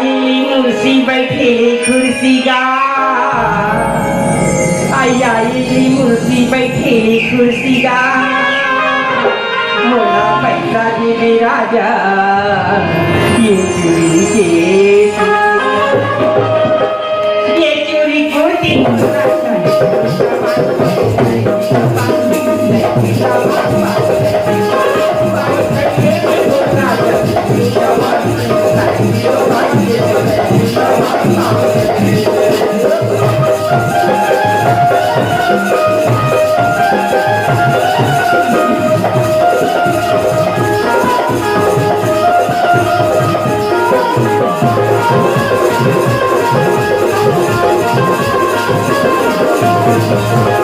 आई मुर्सी बैठे कुर्सी गा आई मुर्सी बैठे कुर्सी गा मोला पैसा दे दे राजा ये चोरी कोटी Thank you.